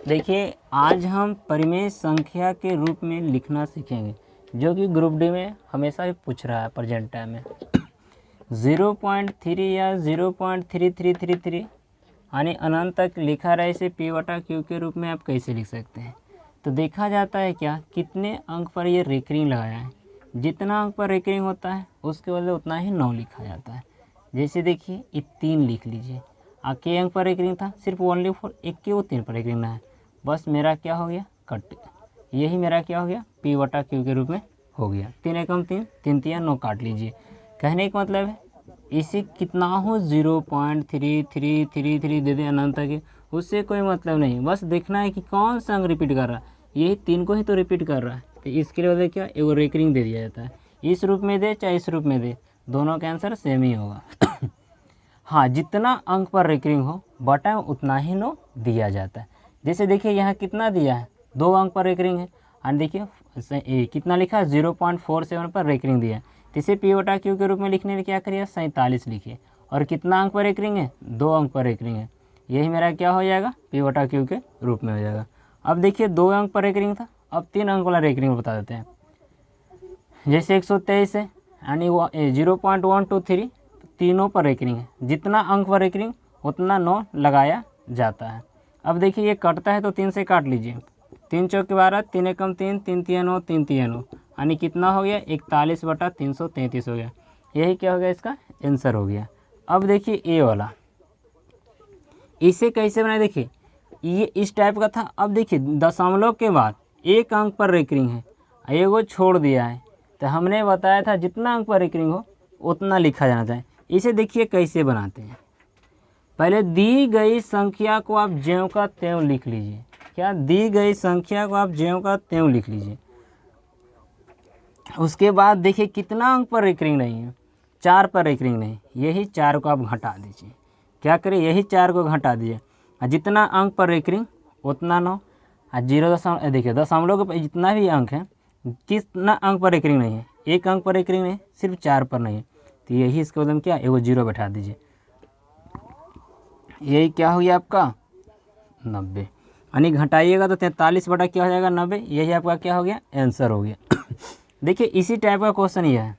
देखिए, आज हम परिमेय संख्या के रूप में लिखना सीखेंगे, जो कि ग्रुप डी में हमेशा ही पूछ रहा है प्रेजेंट टाइम में। 0.3 या 0.3333 यानी अनंत तक लिखा रहा है, इसे P/Q के रूप में आप कैसे लिख सकते हैं। तो देखा जाता है क्या, कितने अंक पर ये रेकरिंग लगाया है। जितना अंक पर रेकरिंग होता है उसके बदले उतना ही 9 लिखा जाता है। जैसे देखिए, ये 3 लिख लीजिए। के अंक पर रेकरिंग था, सिर्फ ओनली फॉर एक के वो 3 पर रेकरिंग है। बस मेरा क्या हो गया, कट। यही मेरा क्या हो गया, P/Q के रूप में हो गया। 3 एकम 3, 3 तिया 9 काट लीजिए। कहने का मतलब है इसे कितना हो 0.3333 दे दे अनंत तक, उससे कोई मतलब नहीं। बस देखना है कि कौन सा अंक रिपीट कर रहा है। यही 3 को ही तो रिपीट कर रहा है, तो इसके लिए वजह क्या, एगो रेकरिंग दे दिया जाता है। इस रूप में दे चाहे इस रूप में दे, दोनों का आंसर सेम ही होगा। हाँ, जितना अंक पर रेकरिंग हो बटा उतना ही 9 दिया जाता है। जैसे देखिए, यहाँ कितना दिया है, 2 अंक पर रेकरिंग है। और देखिए कितना लिखा है, 0.47 पर रेकरिंग दिया है। तो इसे P/Q के रूप में लिखने में क्या करिए, 47 लिखिए। और कितना अंक पर रेकरिंग है, 2 अंक पर रेकरिंग है। यही मेरा क्या हो जाएगा, P/Q के रूप में हो जाएगा। अब देखिए 2 अंक पर रेकरिंग था, अब 3 अंक वाला रेकरिंग बता देते हैं। जैसे 123 है यानी 0.123, तीनों पर रेकरिंग है। जितना अंक पर रेकरिंग उतना 9 लगाया जाता है। अब देखिए ये कटता है तो 3 से काट लीजिए। 3 चौके 12, 3 एकम 3, 3 तिया 9, 3 तिया 9 यानी कितना हो गया, 41/333 हो गया। यही क्या हो गया, इसका आंसर हो गया। अब देखिए ए वाला, इसे कैसे बनाए। देखिए ये इस टाइप का था। अब देखिए दशमलव के बाद 1 अंक पर रेकरिंग है, एगो छोड़ दिया है। तो हमने बताया था जितना अंक पर रेकरिंग हो उतना लिखा जाना चाहिए। इसे देखिए कैसे बनाते हैं। पहले दी गई संख्या को आप ज्यों का त्यों लिख लीजिए। क्या, दी गई संख्या को आप ज्यों का त्यों लिख लीजिए। उसके बाद देखिए कितना अंक पर रेकरिंग नहीं है, 4 पर रेकरिंग नहीं, यही 4 को आप घटा दीजिए। क्या करें, यही 4 को घटा दीजिए। जितना अंक पर रेकरिंग उतना 9। 0 देखिए दशमलव के जितना भी अंक है, कितना अंक पर रेकरिंग नहीं है, 1 अंक पर रेकरिंग नहीं, सिर्फ 4 पर नहीं है। तो यही इसके बदले में क्या, एगो 0 बैठा दीजिए। यही क्या हो गया आपका 90। यानी घटाइएगा तो 43 बटा क्या हो जाएगा, 90। यही आपका क्या हो गया, आंसर हो गया। देखिए इसी टाइप का क्वेश्चन यह है।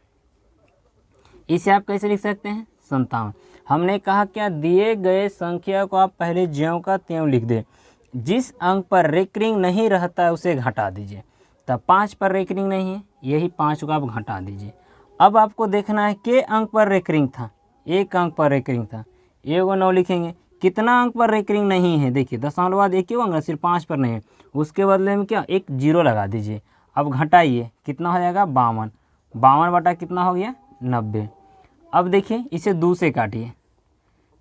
इसे आप कैसे लिख सकते हैं, 57। हमने कहा क्या, दिए गए संख्या को आप पहले ज्यों का त्यों लिख दे। जिस अंक पर रेकरिंग नहीं रहता है उसे घटा दीजिए। तब 5 पर रेकरिंग नहीं है, यही 5 को आप घटा दीजिए। अब आपको देखना है के अंक पर रेकरिंग था, 1 अंक पर रेकरिंग था, एगो 9 लिखेंगे। कितना अंक पर रेकरिंग नहीं है, देखिए दशमलव बाद एक ही होगा, सिर्फ 5 पर नहीं है, उसके बदले में क्या, एक 0 लगा दीजिए। अब घटाइए, कितना हो जाएगा, 52। 52 बटा कितना हो गया, 90। अब देखिए इसे 2 से काटिए,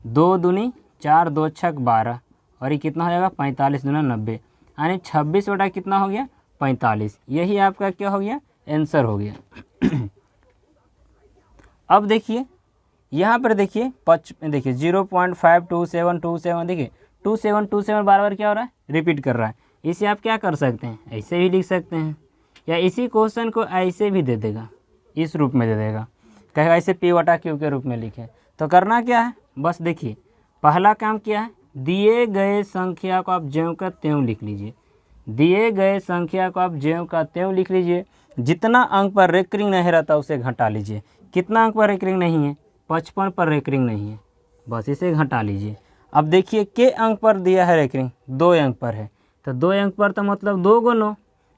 2 दूनी 4, 2 छक 12, और ये कितना हो जाएगा, 45 दूना 90, यानी 26 बटा कितना हो गया, 45। यही आपका क्या हो गया, आंसर हो गया। अब देखिए यहाँ पर देखिए देखिए 0.52727, देखिए 2727 बार बार क्या हो रहा है, रिपीट कर रहा है। इसे आप क्या कर सकते हैं, ऐसे भी लिख सकते हैं, या इसी क्वेश्चन को ऐसे भी दे देगा, इस रूप में दे देगा, कहेगा इसे P/Q के रूप में लिखें। तो करना क्या है, बस देखिए पहला काम क्या है, दिए गए संख्या को आप ज्यों का त्यों लिख लीजिए। दिए गए संख्या को आप ज्यों का त्यों लिख लीजिए। जितना अंक पर रेकरिंग नहीं रहता उसे घटा लीजिए। कितना अंक पर रेकरिंग नहीं है, 55 पर रेकरिंग नहीं है, बस इसे घटा लीजिए। अब देखिए के अंक पर दिया है रेकरिंग, 2 अंक पर है, तो 2 अंक पर तो मतलब 2 गो 9।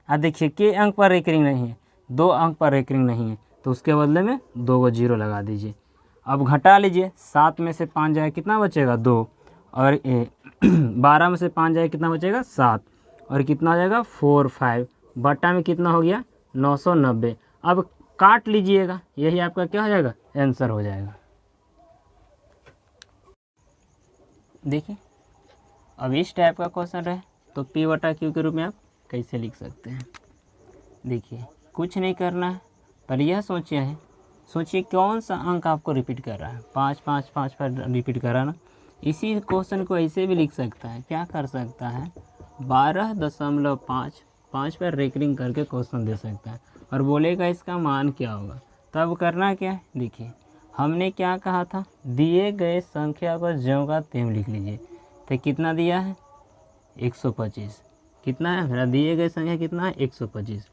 और देखिए के अंक पर रेकरिंग नहीं है, 2 अंक पर रेकरिंग नहीं है, तो उसके बदले में 2 गो 0 लगा दीजिए। अब घटा लीजिए, 7 में से 5 जाए कितना बचेगा, 2, और 12 में से 5 जाए कितना बचेगा, 7, और कितना हो जाएगा 4 5 बटा में कितना हो गया, 990। अब काट लीजिएगा, यही आपका क्या हो जाएगा, आंसर हो जाएगा। देखिए अब इस टाइप का क्वेश्चन रहे तो P/Q के रूप में आप कैसे लिख सकते हैं। देखिए कुछ नहीं करना है, पर यह सोचिए कौन सा अंक आपको रिपीट कर रहा है, 5 5 5 पर रिपीट कर रहा है ना। इसी क्वेश्चन को ऐसे भी लिख सकता है, क्या कर सकता है, 12.5 5 पर रेकरिंग करके क्वेश्चन दे सकता है, और बोलेगा इसका मान क्या होगा। तब करना क्या है, देखिए हमने क्या कहा था, दिए गए संख्या को ज्यों का त्यों लिख लीजिए। तो कितना दिया है, 125। कितना है मेरा दिए गए संख्या कितना है 125।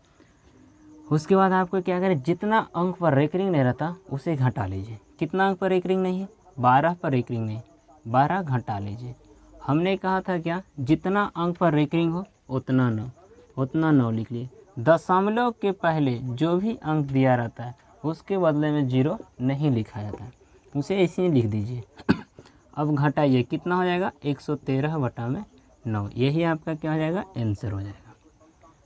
उसके बाद आपको क्या करें, जितना अंक पर रेकरिंग नहीं रहता उसे घटा लीजिए। कितना अंक पर रेकरिंग नहीं है, 12 पर रेकरिंग नहीं, 12 घटा लीजिए। हमने कहा था क्या, जितना अंक पर रेकरिंग हो उतना 9, उतना 9 लिख लिए। दशमलव के पहले जो भी अंक दिया रहता है उसके बदले में 0 नहीं लिखा जाता है, उसे ऐसे ही लिख दीजिए। अब घटाइए, कितना हो जाएगा 113/9, यही आपका क्या हो जाएगा आंसर हो जाएगा।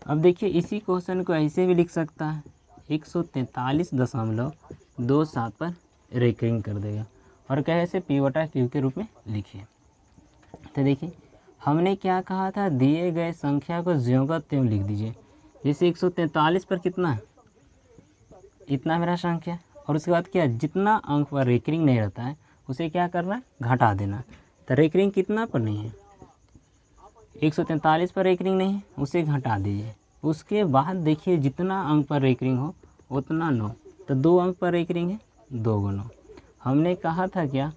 अब देखिए इसी क्वेश्चन को ऐसे भी लिख सकता है, 143.27 पर रेकरिंग कर देगा और कैसे P/Q के रूप में लिखिए। तो देखिए हमने क्या कहा था, दिए गए संख्या को ज्यों का त्यों लिख दीजिए। जैसे 143 पर कितना है, इतना मेरा संख्या, और उसके बाद क्या, जितना अंक पर रेकरिंग नहीं रहता है उसे क्या करना है, घटा देना। तो रेकरिंग कितना पर नहीं है, 143 पर रेकरिंग नहीं है, उसे घटा दीजिए। उसके बाद देखिए जितना अंक पर रेकरिंग हो उतना 9, तो 2 अंक पर रेकरिंग है, 2 × 9। हमने कहा था क्या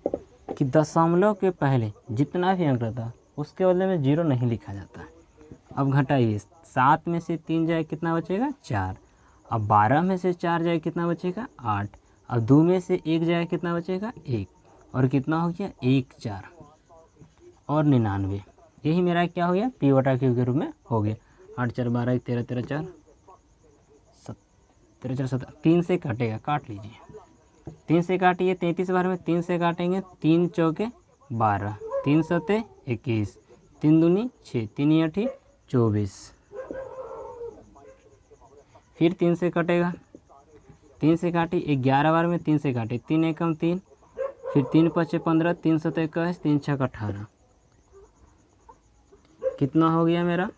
कि दशमलव के पहले जितना भी अंक रहता है उसके बदले में 0 नहीं लिखा जाता है। अब घटाइए, 7 में से 3 जाए कितना बचेगा 4। अब 12 में से 4 जाए कितना बचेगा 8। अब 2 में से 1 जाए कितना बचेगा 1, और कितना हो गया 1 4 और 99। यही मेरा क्या हो गया P/Q के रूप में हो गया। 8 4 12 13 13 4 13 4 17, 3 से काटेगा, काट लीजिए, 3 से काटिए, 33 बार में 3 से काटेंगे, 3 चौके 12, 3 सते 21, 3 दूनी 6, 3 8 24, फिर 3 से कटेगा, 3 से काटी 11 बार में 3 से काटे, 3 एकम 3, फिर 3 5 15, 3 7 21, 3 6 18, कितना हो गया मेरा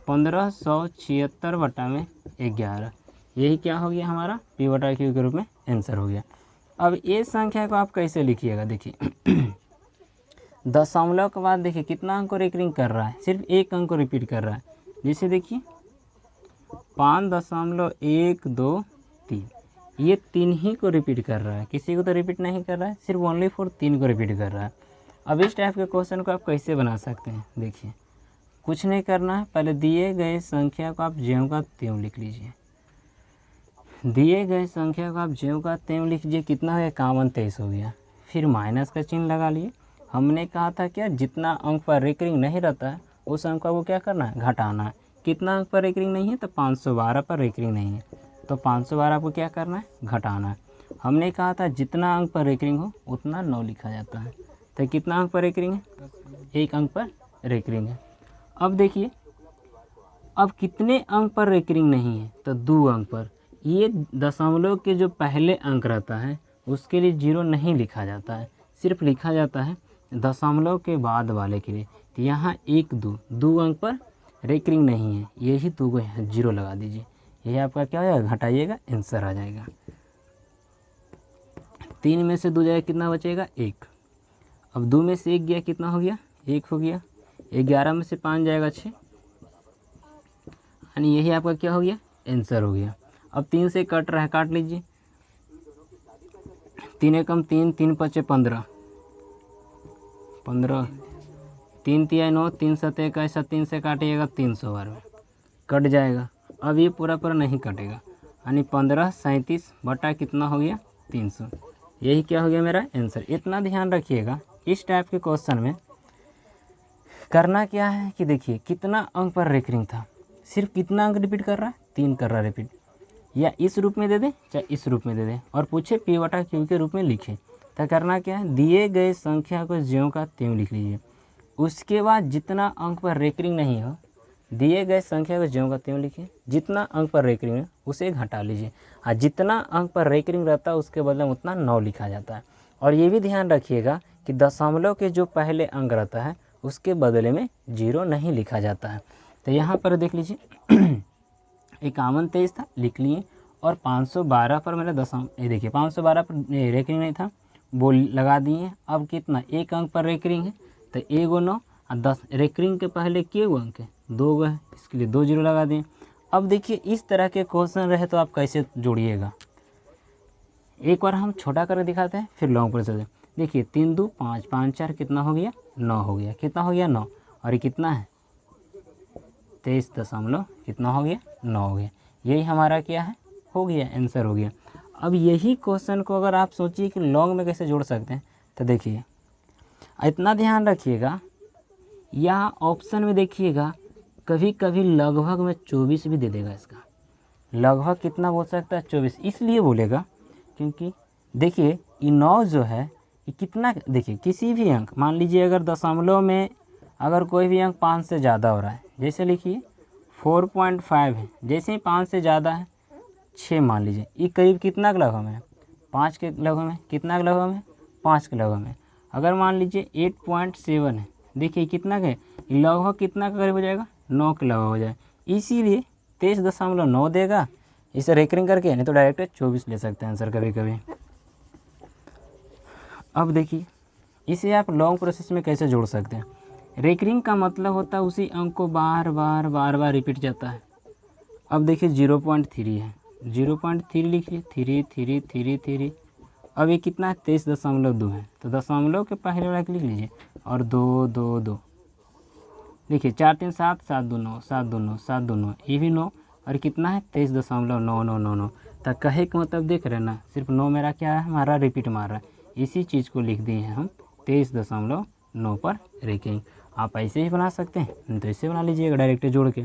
1576/11। यही क्या हो गया हमारा P/Q के रूप में आंसर हो गया। अब ये संख्या को आप कैसे लिखिएगा, देखिए दशमलव के बाद देखिए कितना अंक को रेकरिंग कर रहा है, सिर्फ एक अंक को रिपीट कर रहा है। जैसे देखिए 5.123, ये 3 ही को रिपीट कर रहा है, किसी को तो रिपीट नहीं कर रहा है, सिर्फ ओनली फॉर 3 को रिपीट कर रहा है। अब इस टाइप के क्वेश्चन को आप कैसे बना सकते हैं, देखिए कुछ नहीं करना है, पहले दिए गए संख्या को आप ज्यों का त्यों लिख लीजिए। दिए गए संख्या को आप ज्यों का त्यों लिख लीजिए, कितना हो गया 5123 हो गया। फिर माइनस का चिन्ह लगा लिए। हमने कहा था क्या, जितना अंक पर रेकरिंग नहीं रहता है उस अंक को क्या करना है, घटाना है। कितना अंक पर रेकरिंग नहीं है, तो 512 पर रेकरिंग नहीं है, तो 512 को क्या करना है, घटाना है। हमने कहा था जितना अंक पर रेकरिंग हो उतना 9 लिखा जाता है, तो कितना अंक पर रेकरिंग है, 1 अंक पर रेकरिंग है। अब देखिए अब कितने अंक पर रेकरिंग नहीं है, तो 2 अंक पर। ये दशमलव के जो पहले अंक रहता है उसके लिए 0 नहीं लिखा जाता है, सिर्फ लिखा जाता है दशमलव के बाद वाले के लिए। तो यहाँ 1 2 अंक पर रेकरिंग नहीं है, यही 2 को यहाँ 0 लगा दीजिए। यही आपका क्या हो जाएगा, घटाइएगा, आंसर आ जाएगा। 3 में से 2 जाएगा कितना बचेगा 1। अब 2 में से 1 गया कितना हो गया 1 हो गया। 11 में से 5 जाएगा 6, यानी यही आपका क्या हो गया आंसर हो गया। अब 3 से कट रहा है, काट लीजिए, 3 एकम 3, 3 5 15, 15, 3 तिया 9, 3 7 21, 3 से काटिएगा 300 बार में कट जाएगा। अब ये पूरा नहीं कटेगा, यानी 1537 बटा कितना हो गया 300। यही क्या हो गया मेरा आंसर। इतना ध्यान रखिएगा, इस टाइप के क्वेश्चन में करना क्या है कि देखिए कितना अंक पर रेकरिंग था, सिर्फ कितना अंक रिपीट कर रहा है, 3 कर रहा है रिपीट, या इस रूप में दे दे चाहे इस रूप में दे दे, और पूछे P/Q के रूप में लिखे। तो करना क्या है, दिए गए संख्या को ज्यों का त्यों लिख लीजिए। उसके बाद जितना अंक पर रेकरिंग नहीं हो, दिए गए संख्या को ज्यों का त्यों लिखिए, जितना अंक पर रेकरिंग है उसे घटा लीजिए, और जितना अंक पर रेकरिंग रहता है उसके बदले में उतना 9 लिखा जाता है। और ये भी ध्यान रखिएगा कि दशमलव के जो पहले अंक रहता है उसके बदले में 0 नहीं लिखा जाता है। तो यहाँ पर देख लीजिए 5123 था, लिख लिए, और 512 पर मेरा ये देखिए 512 पर रेकरिंग नहीं था, वो लगा दिए। अब कितना 1 अंक पर रेकरिंग है, तो 1 9 और 10 रेकरिंग के पहले के अंक है 2 है, इसके लिए 2 0 लगा दिए। अब देखिए इस तरह के क्वेश्चन रहे तो आप कैसे जोड़िएगा, एक बार हम छोटा करके दिखाते हैं फिर लॉन्ग पर चलते हैं। देखिए 3 2 5 5 4 कितना हो गया 9 हो गया, कितना हो गया 9, और ये कितना है 23 दशमलव कितना हो गया 9 हो गया। यही हमारा क्या है हो गया आंसर हो गया। अब यही क्वेश्चन को अगर आप सोचिए कि लॉग में कैसे जोड़ सकते हैं, तो देखिए इतना ध्यान रखिएगा, यहाँ ऑप्शन में देखिएगा कभी कभी लगभग में 24 भी दे देगा। इसका लगभग कितना बोल सकता है 24, इसलिए बोलेगा क्योंकि देखिए ये 9 जो है ये कितना, देखिए किसी भी अंक मान लीजिए अगर दशमलव में अगर कोई भी अंक 5 से ज़्यादा हो रहा है, जैसे लिखिए 4.5 है, जैसे ही 5 से ज़्यादा है 6 मान लीजिए, ये करीब कितना के लगभग है 5 के लगभग में, कितना के लगभग में 5 के लगभग में। अगर मान लीजिए 8.7 है, देखिए कितना के लगभग कितना का करीब हो जाएगा 9 के लगभग हो जाए, इसीलिए 23.9 देगा। इसे रेकरिंग करके नहीं तो डायरेक्ट 24 ले सकते हैं आंसर कभी कभी। अब देखिए इसे आप लॉन्ग प्रोसेस में कैसे जोड़ सकते हैं। रेकरिंग का मतलब होता है उसी अंक को बार बार रिपीट जाता है। अब देखिए 0.3 है, 0.3 लिखिए 3 अब ये कितना है 23.2 है, तो दशमलव के पहले वाला लिख लीजिए और 2 देखिए 4 3 7 7 2 9 7 2 9 7 2 9 ये भी 9 और कितना है 23.9999। तक कहे का मतलब देख रहे हैं ना, सिर्फ 9 मेरा क्या है हमारा रिपीट मार रहा है, इसी चीज़ को लिख दिए हैं हम 23.9 पर रेकरिंग। आप ऐसे ही बना सकते हैं, नहीं तो ऐसे बना लीजिएगा डायरेक्ट जोड़ के।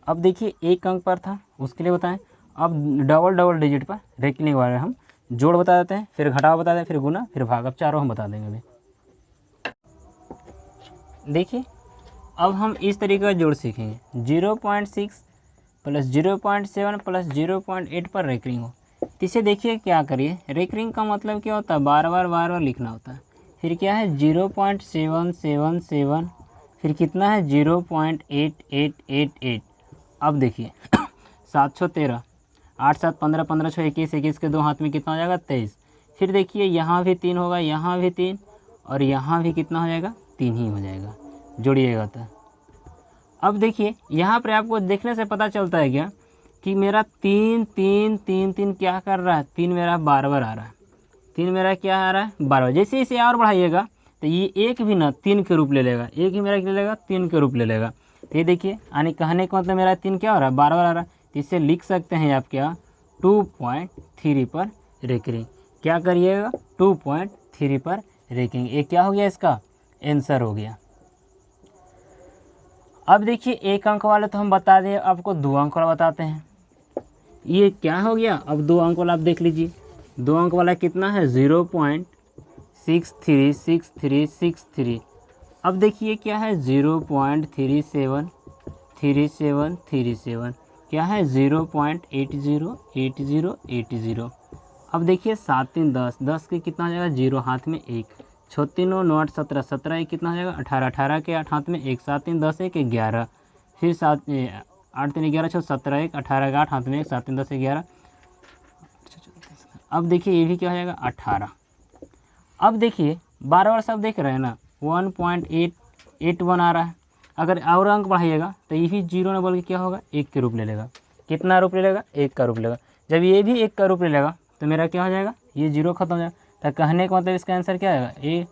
अब देखिए एक अंक पर था उसके लिए बताएं, अब डबल डिजिट पर रेकरिंग वाले हम जोड़ बता देते हैं, फिर घटाव बता दें, फिर गुना, फिर भाग, अब चारों हम बता देंगे अभी। देखिए अब हम इस तरीके का जोड़ सीखेंगे, 0.6 प्लस 0.7 प्लस 0.8 पर रेकरिंग हो। तो इसे देखिए क्या करिए, रेकरिंग का मतलब क्या होता है बार बार लिखना होता है। फिर क्या है 0.777, फिर कितना है 0.8888। अब देखिए 713, 8 7 15 15 6 21, 21 के 2 हाथ में कितना हो जाएगा 23। फिर देखिए यहाँ भी 3 होगा, यहाँ भी 3 और यहाँ भी कितना हो जाएगा 3 ही हो जाएगा, जोड़िएगा तो। अब देखिए यहाँ पर आपको देखने से पता चलता है क्या कि मेरा 3 3 3 3 क्या कर रहा है, 3 मेरा बार आ रहा है, 3 मेरा क्या आ रहा है बार। जैसे इसे और बढ़ाइएगा तो ये एक भी ना 3 के रूप ले लेगा, एक ही मेरा क्या ले लेगा 3 के रूप ले लेगा। तो ये देखिए यानी कहने का मतलब मेरा 3 क्या हो रहा है बार आ रहा है, तो इसे लिख सकते हैं आप क्या 2.3 पर रेकरिंग। क्या करिएगा 2.3 पर रेकरिंग, ये क्या हो गया इसका आंसर हो गया। अब देखिए एक अंक वाले तो हम बता दें, आपको 2 अंक वाला बताते हैं। ये क्या हो गया, अब 2 अंक वाला आप देख लीजिए, 2 अंक वाला कितना है 0.636363। अब देखिए क्या है 0.373737, क्या है 0.808080। अब देखिए 7 3 10, 10 के कितना हो जाएगा 0 हाथ में 1, 6 3 9 9 8 17, 17 कितना हो जाएगा 18, 18 के 8 हाथ में 1, 7 3 10 1 11, फिर 7 8 3 11 6 17 1, 18 के 8 हाथ में 1, 7 3 10 11। अब देखिए ये भी क्या हो जाएगा 18। अब देखिए बार सब देख रहे हैं ना 1.881 आ रहा है। अगर और अंक बढ़ाइएगा तो ये भी 0 ना बोल के क्या होगा 1 के रूप ले लेगा। कितना रूप ले लेगा 1 का रूप लेगा। जब ये भी 1 का रूप ले लेगा तो मेरा क्या हो जाएगा ये 0 खत्म हो जाएगा। तो कहने का मतलब इसका आंसर क्या आएगा, ये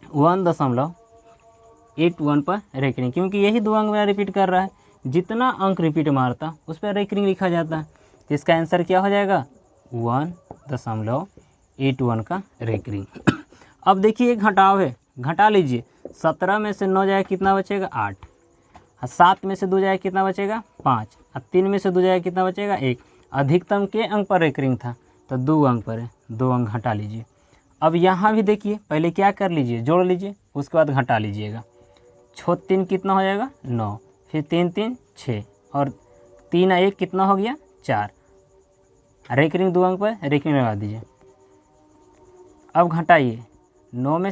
1.81 पर रेकरिंग, क्योंकि यही 2 अंक मेरा रिपीट कर रहा है। जितना अंक रिपीट मारता उस पर रेकरिंग लिखा जाता है। तो इसका आंसर क्या हो जाएगा 1.81 का रेकरिंग। अब देखिए एक घटाव है, घटा लीजिए, 17 में से 9 जाएगा कितना बचेगा 8, 7 में से 2 जाएगा कितना बचेगा 5, 3 में से 2 जाएगा कितना बचेगा 1। अधिकतम के अंक पर रेकरिंग था तो 2 अंक पर है, 2 अंक घटा लीजिए। अब यहाँ भी देखिए पहले क्या कर लीजिए जोड़ लीजिए, उसके बाद घटा लीजिएगा। 6 3 कितना हो जाएगा 9, फिर 3 3 6 और 3 1 कितना हो गया 4। रेकरिंग 2 अंक पर रेकरिंग लगा दीजिए। अब घटाइए, 9 में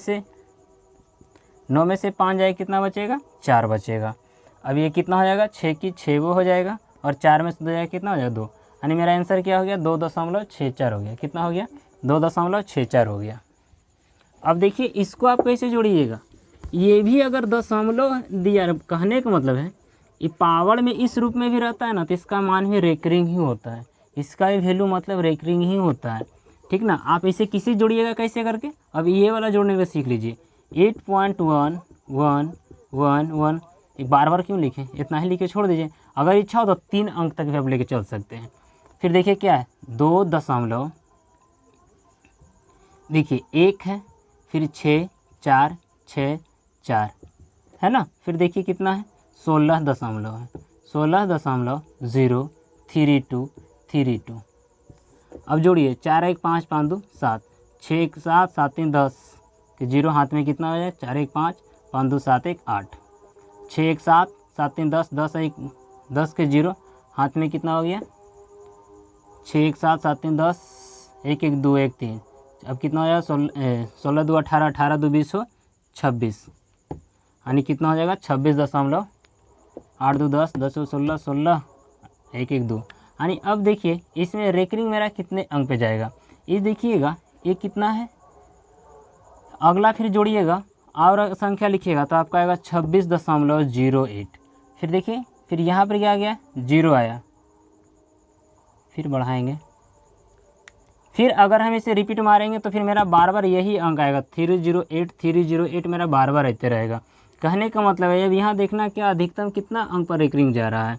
से 5 जाएगा कितना बचेगा 4 बचेगा। अब ये कितना हो जाएगा 6 की 6 वो हो जाएगा और 4 में से 2 जाएगा कितना हो जाएगा 2, यानी मेरा आंसर क्या हो गया 2.64 हो गया। कितना हो गया 2.64 हो गया। अब देखिए इसको आप कैसे जोड़िएगा, ये भी अगर दशमलव दिया, कहने का मतलब है ये पावर में इस रूप में भी रहता है ना तो इसका मान भी रेकरिंग ही होता है, इसका भी वैल्यू मतलब रेकरिंग ही होता है, ठीक ना। आप इसे किसी जोड़िएगा कैसे करके, अब ये वाला जोड़ने का सीख लीजिए। 8.11 1 1। एक बार बार क्यों लिखें, इतना ही लिखे छोड़ दीजिए। अगर इच्छा हो तो 3 अंक तक भी आप लेके चल सकते हैं। फिर देखिए क्या है, 2 दशमलव, देखिए 1 है, फिर 6 4 6 4 है ना। फिर देखिए कितना है, 16 दशमलव है, 16.03232। अब जोड़िए, 4 1 5 5 2 7, 6 1 7 7 3 10 के 0 हाथ में कितना हो जाए, 4 1 5 5 2 7 1 8, 6 1 7 7 3 10 10 1 10 के 0 हाथ में कितना हो गया, 6 1 7 7 3 10 1 1 2 1 3। अब कितना हो जाएगा, 16 2 18 18 2 20 26, यानी कितना हो जाएगा 26.8 2 10 10 16 16 1 1 2। यानी अब देखिए इसमें रेकरिंग मेरा कितने अंक पे जाएगा, ये देखिएगा ये कितना है। अगला फिर जोड़िएगा और संख्या लिखिएगा तो आपका आएगा 26.08। फिर देखिए, फिर यहाँ पर क्या आ गया, 0 आया। फिर बढ़ाएंगे, फिर अगर हम इसे रिपीट मारेंगे तो फिर मेरा बार बार यही अंक आएगा, 308 308 मेरा बार बार रहते रहेगा। कहने का मतलब है अब यहाँ देखना क्या अधिकतम कितना अंक पर रेकरिंग जा रहा है।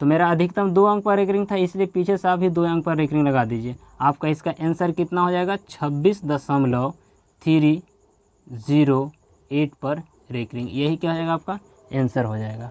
तो मेरा अधिकतम 2 अंक पर रेकरिंग था, इसलिए पीछे से आप भी 2 अंक पर रेकरिंग लगा दीजिए। आपका इसका आंसर कितना हो जाएगा, 26.308 पर रेकरिंग। यही क्या हो जाएगा, आपका आंसर हो जाएगा।